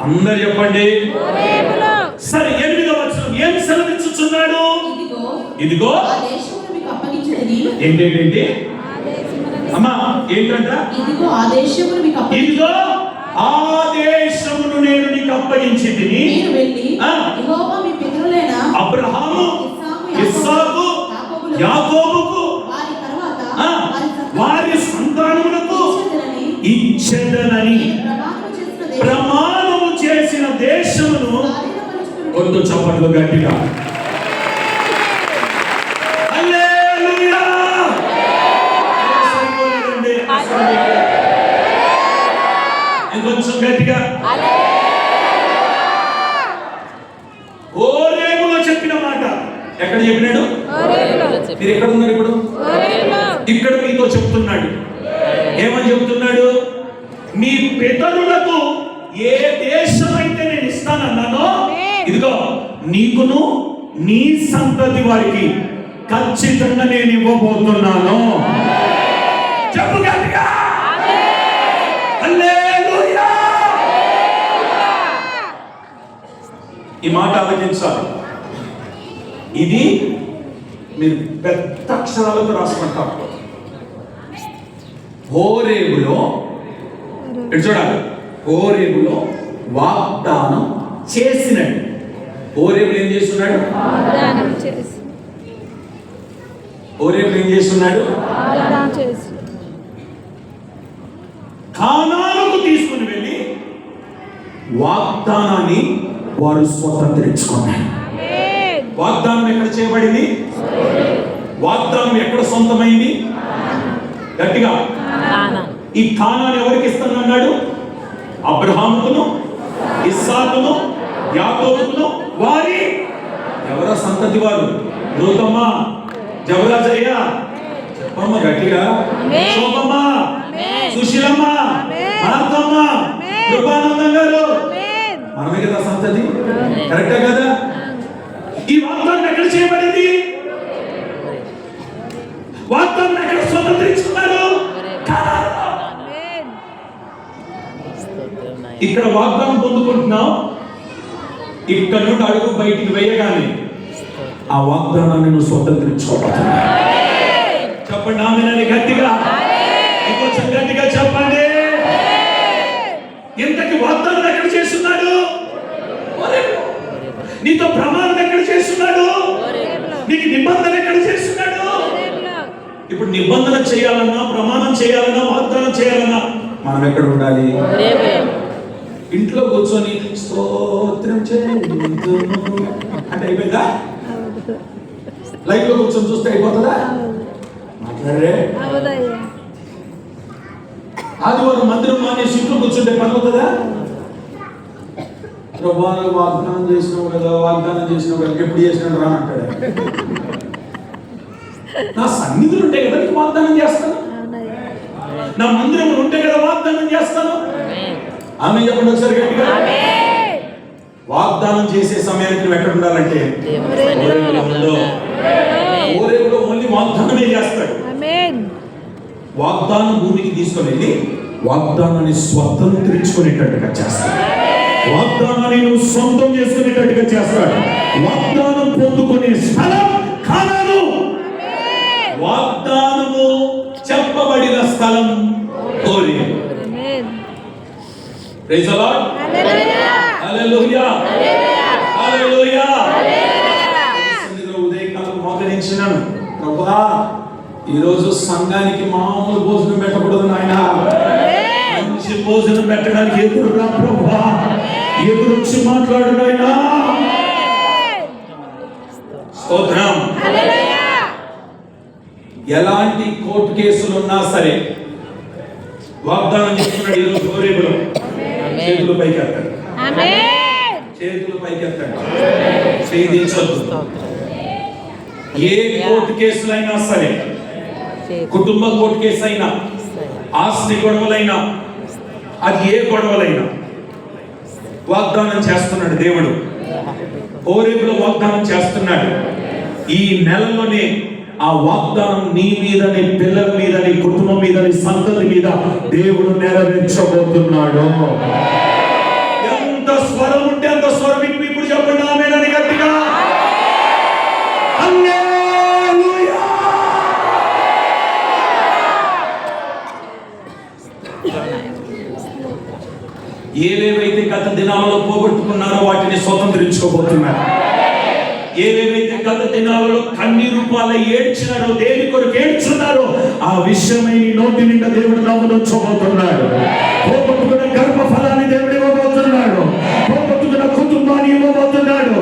అందరు చెప్పండి. సరే 8వ వచనం ఏం సెలవిచ్చుచున్నాడు? ఇదిగో ఏంటి అమ్మా ఏంటంట? ఇదిగో ఆదేశమును నేను నీకు అప్పగించి తిని అబ్రహాము ఇస్సాకు యాకోబుకు వారి సంతానములకు ఇచ్చెదనని ప్రమాణము చేసిన దేశమును కొట్టు చప్పట్లు గట్టిగా. హల్లెలూయా. ఇంకొంచెం గట్టిగా. హోరేబులో చెప్పిన మాట ఎక్కడ చెప్పినాడు? మీరు ఎక్కడ ఉన్నారు ఇప్పుడు? ఇక్కడ మీతో చెప్తున్నాడు. ఏమని చెప్తున్నాడు? మీ పితరులకు ఏ దేశం అయితే నేను ఇస్తానన్నానో ఇదిగో నీకును నీ సంతతి వారికి ఖచ్చితంగా నేను ఇవ్వబోతున్నాను. చెప్పు గట్టిగా. హల్లెలూయా. ఈ మాట ఆలోచించాలి. ఇది మీరు పెద్ద అక్షరాలతో రాసుకుంటారు. హోరేబులో చూడాలి. హోరేబులో వాగ్దానం చేసినాడు. హోరేబులు ఏం చేస్తున్నాడు? హోరేబులు ఏం చేస్తున్నాడు? కానానుకు తీసుకుని వెళ్ళి వాగ్దానాన్ని వారు స్వతంత్రించుకున్నారు. వాగ్దానం ఎక్కడ చేయబడింది? వాగ్దానం ఎక్కడ సొంతమైంది? గట్టిగా. ఈ కానాను ఎవరికి ఇస్తానన్నాడు? అబ్రహాముకును ఇస్సాకును యాకోబుకును వారి ఎవరో సంతతి వారు. రూతమ్మ, జవరాజయ్య, చెప్పమ్మ గట్టిగా. శోభమ్మ, సుశీలమ్మ, మార్తమ్మ, కృపానందం గారు మనమే కదా సంతతి. కరెక్టే కదా? ఈ వాగ్దానం ఎక్కడ చేయబడింది? వాగ్దానం ఎక్కడ స్వతంత్రించుకున్నారు? ఇక్కడ వాగ్దానం పొందుకుంటున్నాం. ఇక్కడ నుండి అడుగు బయటికి వేయగానే ఆ వాగ్దానాన్ని నువ్వు స్వతంత్రించుకోబోతున్నావు. చెప్పండి ఆమేనని గట్టిగా. ఇంకొంచెం గట్టిగా చెప్పండి. ఇంతకి వాగ్దానం ఎక్కడ చేస్తున్నాడు? నీతో ప్రమాణం ఎక్కడ చేస్తున్నాడు? నీకు నిబంధన ఎక్కడ చేస్తున్నాడు? ఇప్పుడు నిబంధన చేయాలన్నా, ప్రమాణం చేయాలన్నా, వాగ్దానం చేయాలన్నా మనం ఎక్కడ ఉండాలి? ఇంట్లో కూర్చొని స్తోత్రం చేయుదును అంటే అయిపోయిందా? లైవ్ లో కూర్చొని చూస్తే అయిపోతుందా? మాట్లాడరే. ఆదివారం మందిరం మానేసి ఇంట్లో కూర్చుంటే పని అవుతుందా? ప్రభువారు వాగ్దానం చేసినావు కదా, వాగ్దానం చేసినావు కదా, ఎప్పుడు చేసినాడు రా అంటాడు. నా సన్నిధులు ఉంటే కదా నీకు వాగ్దానం చేస్తాను. నా మందిరం ఉంటే కదా వాగ్దానం చేస్తాను. ఆమె చెప్పండి ఒకసారి గట్టిగా. వాగ్దానం చేసే సమయానికి నువ్వు ఎక్కడ ఉండాలంటే హోరేబులో ఓన్లీ వాగ్దానమే చేస్తాడు. వాగ్దానం భూమికి తీసుకొని వెళ్ళి వాగ్దానాన్ని స్వతంత్రించుకునేటట్టుగా చేస్తాడు. వాగ్దానాన్ని నువ్వు సొంతం చేసుకునేటట్టుగా చేస్తాడు. వాగ్దానం పొందుకునే స్థలం కానాను. వాగ్దానము చెప్పబడిన స్థలం హోరేబు. Praise the lord. హల్లెలూయా. హల్లెలూయా. ఉదయకాలం మోకరించినాను. ప్రభువా ఈరోజు సంఘానికి మామూలు భోజనం పెట్టకూడదు నాయన, మంచి భోజనం పెట్టడానికి ఎదురురా ప్రభువా, ఎదురొచ్చి మాట్లాడు నాయన. స్తోత్రం. ఎలాంటి కోర్టు కేసులు ఉన్నా సరే వాగ్దానం చేస్తున్నాడు. ఈరోజు హోరేబులో చేతులు పైకి ఎత్తండి. చేతులు పైకి ఎత్తండి. చేయించొద్దు. ఏ కోర్టు కేసులైనా సరే, కుటుంబ కోర్టు కేసు అయినా, ఆస్తి గొడవలైనా, అది ఏ గొడవలైనా వాగ్దానం చేస్తున్నాడు దేవుడు. హోరేబులో వాగ్దానం చేస్తున్నాడు. ఈ నెలలోనే ఆ వాగ్దానం నీ మీద, నీ పిల్లల మీద, నీ కుటుంబం మీద, నీ సంతతి మీద దేవుడు నెరవేర్చబోతున్నాడు. ఎంత వాటిని స్వతంత్రించుకోబోతున్నారు. ఏవేవైతే గత దినాలలో కన్నీరు పాల ఏడ్చినారో, దేని కొరకు ఏడ్చున్నారో ఆ విషయమై నీ నోటి నిండా దేవుడు నవ్వునొచ్చబోతున్నాడు. పోగొట్టుకున్న గర్భఫలాన్ని దేవుడు ఇవ్వబోతున్నాడు. పోగొట్టుకున్న కుటుంబాన్ని ఇవ్వబోతున్నాడు.